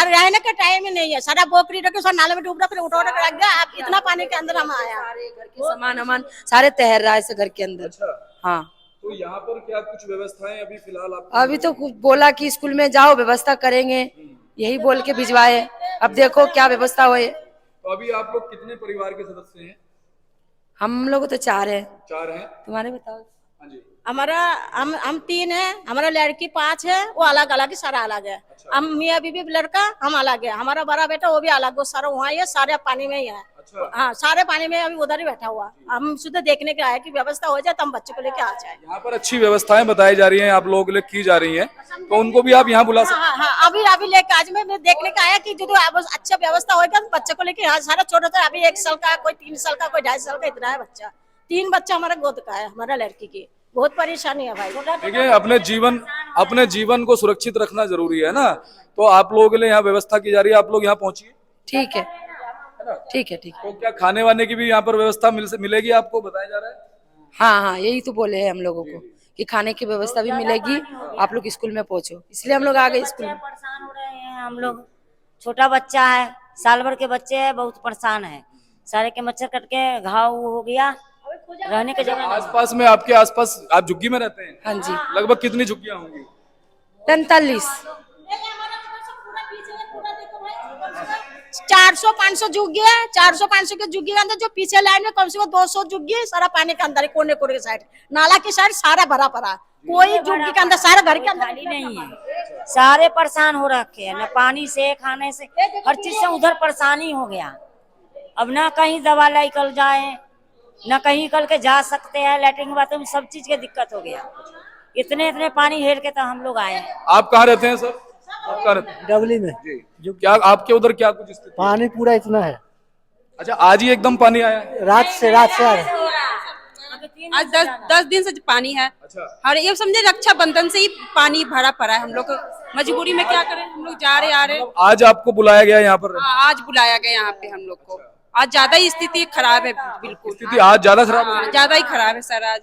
रहने का टाइम ही नहीं है, सारा बोकरी रखे सब नाले में डूब रहा, फिर उठा के रख गया। आप इतना पानी के अंदर हम आया, सारे घर के सामान सारे तैर रहा है इस घर के अंदर। अच्छा, हाँ, तो यहाँ पर क्या कुछ व्यवस्थाएं अभी फिलहाल आप? अभी तो कुछ बोला कि स्कूल में जाओ व्यवस्था करेंगे, यही बोल के भिजवाए। अब देखो क्या व्यवस्था होए। तो अभी आप लोग कितने परिवार के सदस्य हैं? हम लोग तो 4 हैं। 4 हैं। तुम्हारे बताओ? हाँ जी। हमारा हम 3 है, हमारा लड़की 5 है, वो अलग अलग ही सारा अलग है। हम मियाँ बीबी लड़का हम अलग है, हमारा बड़ा बेटा वो भी अलग, वो सारा वहाँ ही है, सारे पानी में ही है। अच्छा, हाँ, सारे पानी में, अभी उधर ही बैठा हुआ। हम शुद्ध देखने के आए कि व्यवस्था हो जाए तो हम बच्चे को लेके आ जाए। यहाँ पर अच्छी व्यवस्थाएं बताई जा रही हैं, आप लोगों के लिए की जा रही हैं, तो उनको भी आप यहाँ बुला सकते हाँ हाँ, अभी लेके आज मैं देखने का आया कि जो अच्छा व्यवस्था होगा तो बच्चे को लेके यहाँ सारा छोटा था, अभी 1 साल का, कोई 3 साल का, कोई 2.5 साल का, इतना है बच्चा। 3 बच्चा हमारा गोद का है, हमारा लड़की की बहुत परेशानी है भाई। देखिए, अपने जीवन को सुरक्षित रखना जरूरी है ना, तो आप लोगों के लिए यहाँ व्यवस्था की जा रही है, आप लोग यहाँ पहुंचिए। ठीक है, ठीक है, ठीक है। तो क्या खाने वाने की भी यहाँ पर व्यवस्था मिलेगी आपको, बताया जा रहा है? हाँ हाँ, यही तो बोले हैं हम लोगों को कि खाने की व्यवस्था भी मिलेगी, आप लोग स्कूल में पहुंचो, इसलिए हम लोग आ गए स्कूल में। परेशान हो रहे हैं हम लोग, छोटा बच्चा है, साल भर के बच्चे हैं, बहुत परेशान है। सारे के मच्छर कट के घाव हो गया, रहने के जगह आसपास में, आपके आसपास आप झुग्गी में रहते हैं? हाँ जी। लगभग कितनी झुग्गियां होंगी? 45। 400-500 झुग्गी है, 400-500 के झुग्गी के अंदर जो पीछे लाइन में कम से कम 200 झुग्गी है, सारा पानी के अंदर, कोने कोने के साइड, नाला की साइड सारा भरा पड़ा, कोई झुग्गी के अंदर, सारा घर के अंदर नहीं है। सारे परेशान हो रखे हैं, न पानी से, खाने से, हर चीज से उधर परेशानी हो गया। अब ना कहीं दवा लेकर जाए, न कहीं निकल के जा सकते हैं, लैट्रिन बाथरूम सब चीज की दिक्कत हो गया। इतने इतने पानी हेर के तो हम लोग आए हैं। आप कहाँ रहते हैं सर? आप कहाँ रहते हैं? डबली में जी, क्या आपके उधर क्या कुछ स्थिति है? पानी पूरा इतना है, अच्छा, आज ही एकदम पानी आया है? रात से आ रहा है। आज 10 दिन से पानी है। अच्छा, और ये समझे रक्षाबंधन से ही पानी भरा पड़ा है। हम लोग मजबूरी में क्या करें, हम लोग जा रहे आ रहे। आज आपको बुलाया गया यहाँ पर? आज बुलाया गया यहाँ पे हम लोग को। आज ज्यादा ही स्थिति खराब है, बिल्कुल स्थिति आज ज्यादा खराब है? ज्यादा ही खराब है सर। आज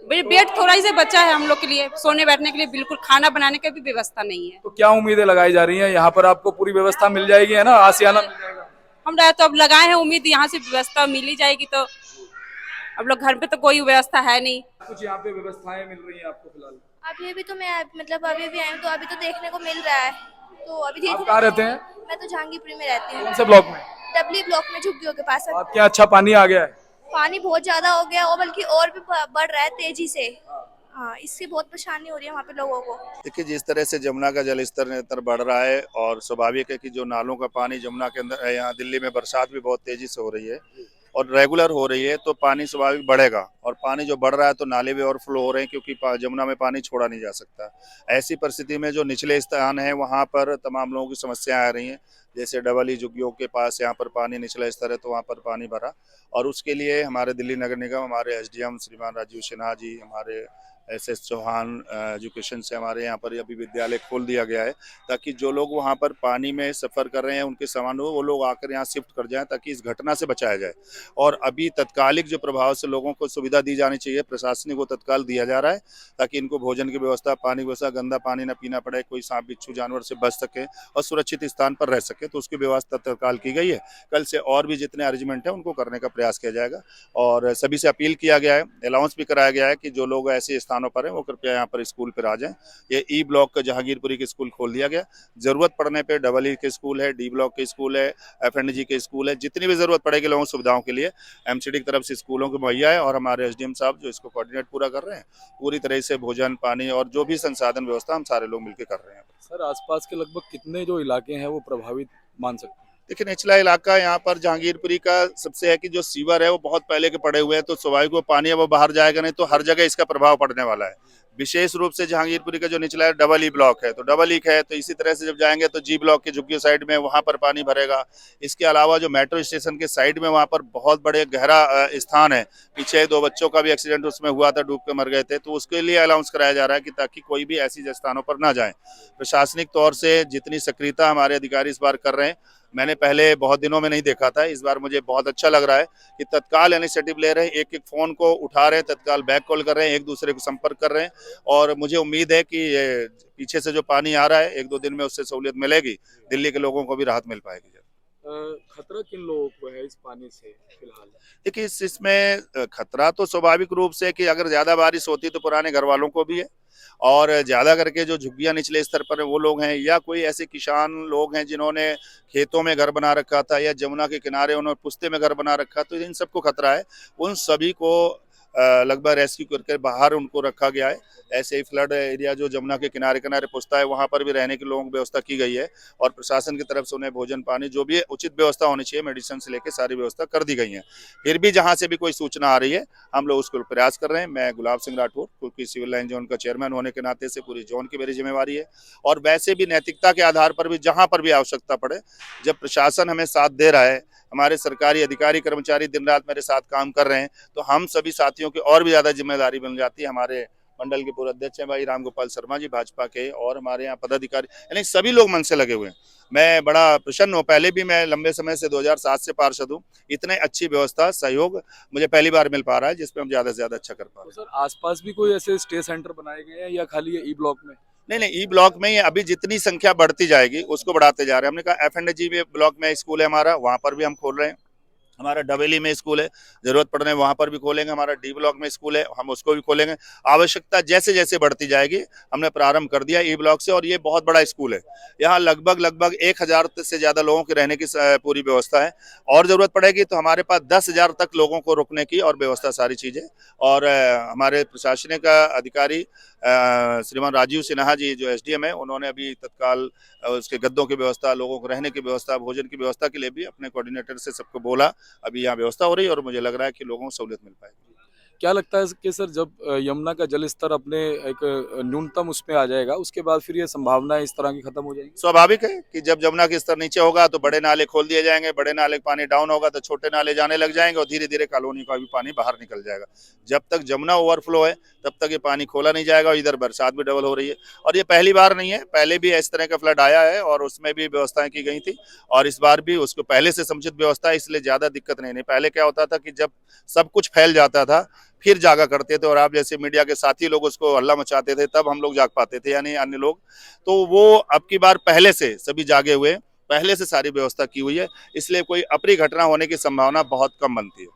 बेड थोड़ा ही से बचा है हम लोग के लिए, सोने बैठने के लिए, बिल्कुल खाना बनाने की भी व्यवस्था नहीं है। तो क्या उम्मीदें लगाई जा रही हैं? यहाँ पर आपको पूरी व्यवस्था मिल जाएगी, है ना? आसियाना मिल जाएगा? हम तो अब लगाए हैं उम्मीद यहाँ से व्यवस्था मिल ही जाएगी। तो अब लोग घर पे तो कोई व्यवस्था है नहीं। कुछ यहाँ पे व्यवस्थाएं मिल रही हैं आपको फिलहाल? अभी तो मैं मतलब अभी भी आई हूँ, तो अभी तो देखने को मिल रहा है। तो अभी आप कहाँ रहते हैं? मैं तो जहांगीरपुरी में रहती हूँ। कौन से ब्लॉक में? डबली ब्लॉक में, झुग्गियों के पास। आपके यहाँ अच्छा पानी आ गया है? पानी बहुत ज्यादा हो गया, और बल्कि और भी बढ़ रहा है तेजी से। हाँ, इससे बहुत परेशानी हो रही है वहाँ पे लोगों को। देखिए, जिस तरह से जमुना का जल स्तर निरंतर बढ़ रहा है और स्वाभाविक है कि जो नालों का पानी जमुना के अंदर, यहाँ दिल्ली में बरसात भी बहुत तेजी से हो रही है और रेगुलर हो रही है, तो पानी स्वाभाविक बढ़ेगा। और पानी जो बढ़ रहा है तो नाले भी ओवरफ्लो हो रहे हैं, क्योंकि जमुना में पानी छोड़ा नहीं जा सकता। ऐसी परिस्थिति में जो निचले स्थान है वहाँ पर तमाम लोगों की समस्याएं आ रही हैं। जैसे डबली झुग्गियों के पास यहाँ पर पानी निचला स्तर है, तो वहाँ पर पानी भरा, और उसके लिए हमारे दिल्ली नगर निगम, हमारे SDM श्रीमान राजीव सिन्हा जी, हमारे SS चौहान एजुकेशन से हमारे यहाँ पर अभी विद्यालय खोल दिया गया है, ताकि जो लोग वहाँ पर पानी में सफ़र कर रहे हैं उनके सामान हो, वो लोग आकर यहाँ शिफ्ट कर जाएं, ताकि इस घटना से बचाया जाए। और अभी तत्कालिक जो प्रभाव से लोगों को सुविधा दी जानी चाहिए, प्रशासनिक को तत्काल दिया जा रहा है, ताकि इनको भोजन की व्यवस्था, पानी की व्यवस्था, गंदा पानी न पीना पड़े, कोई सांप बिच्छू जानवर से बच सके और सुरक्षित स्थान पर रह सके, तो उसकी व्यवस्था तत्काल की गई है। कल से और भी जितने अरेंजमेंट है उनको करने का प्रयास किया जाएगा, और सभी से अपील किया गया है, अलाउंस भी कराया गया है कि जो लोग ऐसे स्थानों पर हैं वो कृपया यहाँ पर स्कूल पर आ जाएं। ये E ब्लॉक का जहांगीरपुरी के स्कूल खोल दिया गया, जरूरत पड़ने पे डबल E के स्कूल है, D ब्लॉक के स्कूल है, FNG के स्कूल है, जितनी भी जरूरत पड़ेगी लोगों सुविधाओं के लिए MCD की तरफ से स्कूलों को मुहैया है, और हमारे SDM साहब जो इसको कोऑर्डिनेट पूरा कर रहे हैं, पूरी तरह से भोजन, पानी और जो भी संसाधन व्यवस्था हम सारे लोग मिलकर कर रहे हैं। सर, आसपास के लगभग कितने जो इलाके हैं वो प्रभावित मान सकते हैं? देखिए, निचला इलाका यहाँ पर जहांगीरपुरी का सबसे है कि जो सीवर है वो बहुत पहले के पड़े हुए हैं, तो स्वाभाविक वो पानी है वो बाहर जाएगा नहीं, तो हर जगह इसका प्रभाव पड़ने वाला है। विशेष रूप से जहांगीरपुरी का जो निचला है डबल E ब्लॉक है, तो डबल E है, तो इसी तरह से जब जाएंगे तो G ब्लॉक के झुग्गी साइड में वहाँ पर पानी भरेगा। इसके अलावा जो मेट्रो स्टेशन के साइड में वहाँ पर बहुत बड़े गहरा स्थान है, पीछे 2 बच्चों का भी एक्सीडेंट उसमें हुआ था, डूब के मर गए थे, तो उसके लिए अलाउंस कराया जा रहा है कि ताकि कोई भी ऐसी स्थानों पर ना जाए। प्रशासनिक तौर से जितनी सक्रियता हमारे अधिकारी इस बार कर रहे हैं, मैंने पहले बहुत दिनों में नहीं देखा था, इस बार मुझे बहुत अच्छा लग रहा है कि तत्काल इनिशिएटिव ले रहे हैं, एक एक फोन को उठा रहे हैं, तत्काल बैक कॉल कर रहे हैं, एक दूसरे को संपर्क कर रहे हैं, और मुझे उम्मीद है कि ये पीछे से जो पानी आ रहा है 1-2 दिन में उससे सहूलियत मिलेगी, दिल्ली के लोगों को भी राहत मिल पाएगी। खतरा किन लोगों को है इस पानी से फिलहाल? देखिए, इसमें खतरा तो स्वाभाविक रूप से कि अगर ज्यादा बारिश होती तो पुराने घर वालों को भी है, और ज्यादा करके जो झुग्गियां निचले स्तर पर है वो लोग हैं, या कोई ऐसे किसान लोग हैं जिन्होंने खेतों में घर बना रखा था, या जमुना के किनारे उन्होंने पुश्ते में घर बना रखा, तो इन सबको खतरा है। उन सभी को लगभग रेस्क्यू करके बाहर उनको रखा गया है। ऐसे ही फ्लड एरिया जो जमुना के किनारे किनारे पुश्ता है वहाँ पर भी रहने के लोगों की व्यवस्था की गई है, और प्रशासन की तरफ से उन्हें भोजन पानी जो भी उचित व्यवस्था होनी चाहिए, मेडिसिन से लेकर सारी व्यवस्था कर दी गई है। फिर भी जहाँ से भी कोई सूचना आ रही है हम लोग उसको प्रयास कर रहे हैं। मैं गुलाब सिंह राठौर, क्योंकि सिविल लाइन जोन का चेयरमैन होने के नाते से पूरी जोन की मेरी जिम्मेवारी है, और वैसे भी नैतिकता के आधार पर भी जहाँ पर भी आवश्यकता पड़े, जब प्रशासन हमें साथ दे रहा है, हमारे सरकारी अधिकारी कर्मचारी दिन रात मेरे साथ काम कर रहे हैं, तो हम सभी साथियों की और भी ज्यादा जिम्मेदारी बन जाती है। हमारे मंडल के पूर्व अध्यक्ष हैं भाई रामगोपाल शर्मा जी भाजपा के, और हमारे यहाँ पदाधिकारी, यानी सभी लोग मन से लगे हुए हैं। मैं बड़ा प्रसन्न हूँ, पहले भी मैं लंबे समय से 2007 से पार्षद हूँ, इतने अच्छी व्यवस्था सहयोग मुझे पहली बार मिल पा रहा है, जिसपे हम ज्यादा से ज्यादा अच्छा कर पा रहे हैं। तो सर, आसपास भी कोई ऐसे स्टे सेंटर बनाए गए हैं या खाली ये E ब्लॉक में? नहीं, E ब्लॉक में ही अभी जितनी संख्या बढ़ती जाएगी उसको बढ़ाते जा रहे हैं। हमने कहा FNG ब्लॉक में स्कूल है हमारा, वहाँ पर भी हम खोल रहे हैं। हमारा डबेली में स्कूल है, जरूरत पड़ने वहाँ पर भी खोलेंगे। हमारा D ब्लॉक में स्कूल है, हम उसको भी खोलेंगे। आवश्यकता जैसे जैसे बढ़ती जाएगी, हमने प्रारंभ कर दिया E ब्लॉक से, और ये बहुत बड़ा स्कूल है। यहाँ लगभग 1000 से ज़्यादा लोगों के रहने की पूरी व्यवस्था है, और ज़रूरत पड़ेगी तो हमारे पास 10,000 तक लोगों को रुकने की और व्यवस्था सारी चीज़ें। और हमारे प्रशासनिक अधिकारी श्रीमान राजीव सिन्हा जी जो SDM है, उन्होंने अभी तत्काल उसके गद्दों की व्यवस्था, लोगों को रहने की व्यवस्था, भोजन की व्यवस्था के लिए भी अपने कोऑर्डिनेटर से सबको बोला। अभी यहाँ व्यवस्था हो रही है और मुझे लग रहा है कि लोगों को सहूलियत मिल पाएगी। क्या लगता है कि सर जब यमुना का जल स्तर अपने एक न्यूनतम उसमें आ जाएगा, उसके बाद फिर ये संभावना इस तरह की खत्म हो जाएगी? स्वाभाविक है कि जब यमुना के स्तर नीचे होगा तो बड़े नाले खोल दिए जाएंगे, बड़े नाले का पानी डाउन होगा तो छोटे नाले जाने लग जाएंगे और धीरे धीरे कॉलोनी का भी पानी बाहर निकल जाएगा। जब तक यमुना ओवरफ्लो है तब तक ये पानी खोला नहीं जाएगा। और इधर बरसात भी डबल हो रही है और ये पहली बार नहीं है, पहले भी इस तरह का फ्लड आया है और उसमें भी व्यवस्थाएं की गई थी और इस बार भी उसको पहले से समुचित व्यवस्था है, इसलिए ज्यादा दिक्कत नहीं। पहले क्या होता था कि जब सब कुछ फैल जाता था फिर जागा करते थे और आप जैसे मीडिया के साथी लोग उसको हल्ला मचाते थे, तब हम लोग जाग पाते थे, यानी अन्य लोग। तो वो अब की बार पहले से सभी जागे हुए, पहले से सारी व्यवस्था की हुई है, इसलिए कोई अप्रिय घटना होने की संभावना बहुत कम बनती है।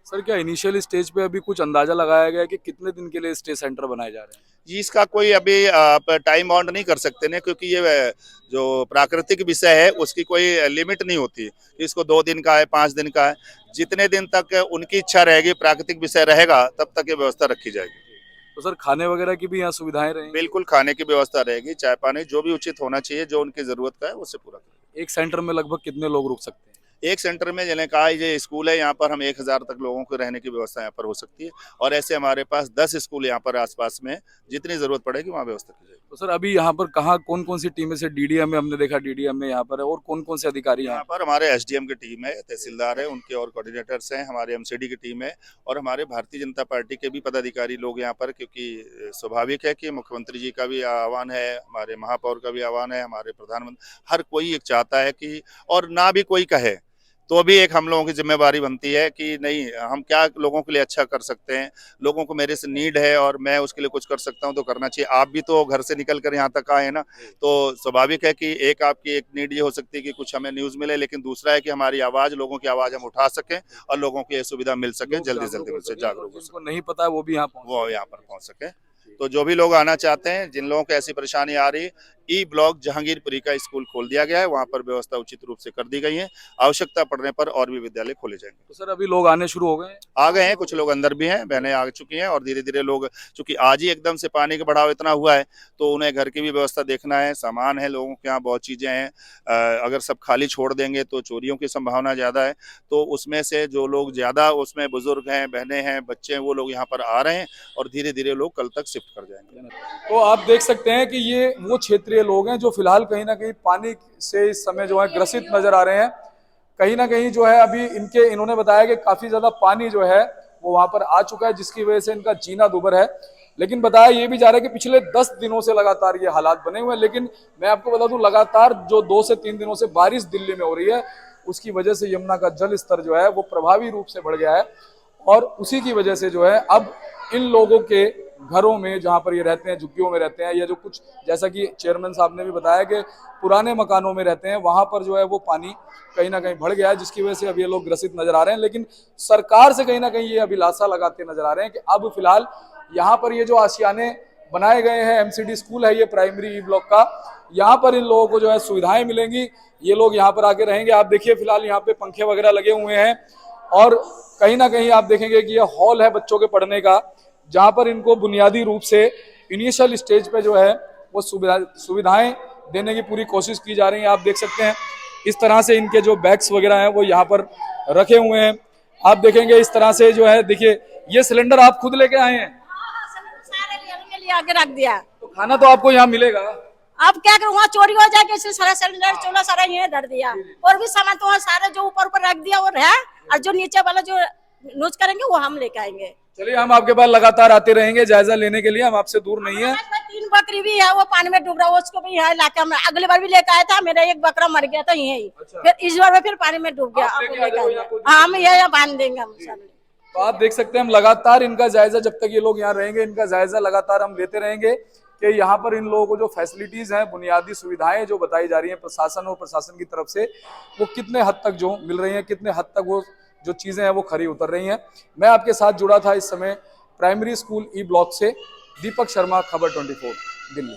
सर क्या इनिशियल स्टेज पे अभी कुछ अंदाजा लगाया गया है कि कितने दिन के लिए स्टे सेंटर बनाए जा रहे हैं? जी, इसका कोई अभी आप टाइम बाउंड नहीं कर सकते ना, क्योंकि ये जो प्राकृतिक विषय है उसकी कोई लिमिट नहीं होती। इसको 2 दिन का है, 5 दिन का है, जितने दिन तक उनकी इच्छा रहेगी, प्राकृतिक विषय रहेगा, तब तक ये व्यवस्था रखी जाएगी। तो सर खाने वगैरह की भी यहाँ सुविधाएं रहेंगी? बिल्कुल, खाने की व्यवस्था रहेगी, चाय पानी जो भी उचित होना चाहिए, जो उनकी जरूरत का है उससे पूरा करेंगे। एक सेंटर में लगभग कितने लोग रुक सकते हैं? एक सेंटर में जिन्हें कहा ये स्कूल है, यहाँ पर हम 1000 तक लोगों को रहने की व्यवस्था यहाँ पर हो सकती है और ऐसे हमारे पास 10 स्कूल यहाँ पर आसपास में, जितनी जरूरत पड़ेगी वहाँ व्यवस्था की जाएगी। तो सर अभी यहाँ पर कहाँ कौन कौन सी टीमें से DDM में हमने देखा, DDM में यहाँ पर है और कौन कौन से अधिकारी यहाँ पर हमारे SDM की टीम है, तहसीलदार है उनके और कोऑर्डिनेटर्स हैं, हमारे MCD की टीम है और हमारे भारतीय जनता पार्टी के भी पदाधिकारी लोग यहाँ पर, क्योंकि स्वाभाविक है कि मुख्यमंत्री जी का भी आह्वान है, हमारे महापौर का भी आह्वान है, हमारे प्रधानमंत्री, हर कोई एक चाहता है कि, और ना भी कोई कहे तो भी एक हम लोगों की जिम्मेवारी बनती है कि नहीं, हम क्या लोगों के लिए अच्छा कर सकते हैं, लोगों को मेरे से नीड है और मैं उसके लिए कुछ कर सकता हूं तो करना चाहिए। आप भी तो घर से निकल कर यहाँ तक आए ना, तो स्वाभाविक है कि एक आपकी एक नीड ये हो सकती है कि कुछ हमें न्यूज मिले, लेकिन दूसरा है कि हमारी आवाज, लोगों की आवाज हम उठा सकें और लोगों को ये सुविधा मिल सके, जल्दी से जल्दी मिल सके, जागरूक हो सके, नहीं पता है वो भी यहाँ पर पहुंच सके। तो जो भी लोग आना चाहते हैं, जिन लोगों को ऐसी परेशानी आ रही है, ई ब्लॉक जहांगीरपुरी का स्कूल खोल दिया गया है, वहाँ पर व्यवस्था उचित रूप से कर दी गई है। आवश्यकता पड़ने पर और भी विद्यालय खोले जाएंगे। तो सर अभी लोग आने शुरू हो गए? आ गए हैं, कुछ लोग अंदर भी हैं, बहनें आ चुकी हैं और धीरे धीरे लोग, चूंकि आज ही एकदम से पानी का बढ़ाव इतना हुआ है तो उन्हें घर की भी व्यवस्था देखना है, सामान है, लोगों के यहाँ बहुत चीजें हैं, अगर सब खाली छोड़ देंगे तो चोरियों की संभावना ज्यादा है। तो उसमें से जो लोग ज्यादा, उसमें बुजुर्ग हैं, बहनें हैं, बच्चे हैं, वो लोग यहाँ पर आ रहे हैं और धीरे धीरे लोग कल तक शिफ्ट कर जाएंगे। तो आप देख सकते हैं कि ये वो क्षेत्रीय लोग हैं जो फिलहाल कहीं ना कहीं पानी से इस समय जो है ग्रसित नजर आ रहे हैं। कहीं ना कहीं जो है अभी इन्होंने बताया कि काफी ज्यादा पानी जो है वो वहां पर आ चुका है, जिसकी वजह से इनका जीना दुभर है। लेकिन बताया ये भी जा रहा है कि पिछले 10 दिनों से लगातार ये हालात बने हुए हैं। लेकिन मैं आपको बता दूं, लगातार जो 2 से 3 दिनों से बारिश दिल्ली में हो रही है, उसकी वजह से यमुना का जल स्तर जो है वो प्रभावी रूप से बढ़ गया है और उसी की वजह से जो है अब इन लोगों के घरों में, जहां पर ये रहते हैं, झुग्गियों में रहते हैं, या जो कुछ, जैसा कि चेयरमैन साहब ने भी बताया कि पुराने मकानों में रहते हैं, वहां पर जो है वो पानी कहीं ना कहीं बढ़ गया है, जिसकी वजह से अब ये लोग ग्रसित नजर आ रहे हैं। लेकिन सरकार से कहीं ना कहीं ये अभिलाषा लगाते नजर आ रहे हैं कि अब फिलहाल यहाँ पर ये जो आशियाने बनाए गए हैं, MCD स्कूल है ये प्राइमरी ई ब्लॉक का, यहाँ पर इन लोगों को जो है सुविधाएं मिलेंगी, ये लोग यहाँ पर आके रहेंगे। आप देखिए फिलहाल यहाँ पे पंखे वगैरह लगे हुए हैं और कहीं ना कहीं आप देखेंगे कि ये हॉल है बच्चों के पढ़ने का, जहां पर इनको बुनियादी रूप से इनिशियल स्टेज पे जो है वो सुविधाएं देने की पूरी कोशिश की जा रही है। आप देख सकते हैं इस तरह से इनके जो बैग्स वगैरह हैं वो यहाँ पर रखे हुए हैं। आप देखेंगे इस तरह से जो है, देखिए ये सिलेंडर आप खुद लेके आए हैं? सारे आगे रख दिया। तो खाना तो आपको यहाँ मिलेगा? अब क्या करूँ, वहाँ चोरी हो जाएगी, इसलिए सारा सिलेंडर चूल्हा सारा यहीं धर दिया और भी सामान तो सारा जो ऊपर ऊपर रख दिया और है, और जो नीचे वाला जो यूज करेंगे वो हम लेके आएंगे। चलिए, हम आपके पास लगातार आते रहेंगे जायजा लेने के लिए, हम आपसे दूर नहीं है। 3 बकरी भी है, वो पानी में डूब रहा है, उसको भी यहाँ लाके हम अगली बार भी लेके आया था, मेरा एक बकरा मर गया था यही। फिर इस बार में फिर पानी में डूब गया, हम ये बांध देंगे हम। तो आप देख सकते हैं हम लगातार इनका जायजा, जब तक ये लोग यहाँ रहेंगे, इनका जायजा लगातार हम लेते रहेंगे कि यहाँ पर इन लोगों को जो फैसिलिटीज हैं, बुनियादी सुविधाएं जो बताई जा रही हैं प्रशासन और प्रशासन की तरफ से, वो कितने हद तक जो मिल रही हैं, कितने हद तक वो जो चीजें हैं वो खरी उतर रही हैं। मैं आपके साथ जुड़ा था इस समय प्राइमरी स्कूल ई ब्लॉक से, दीपक शर्मा, खबर 24 दिल्ली।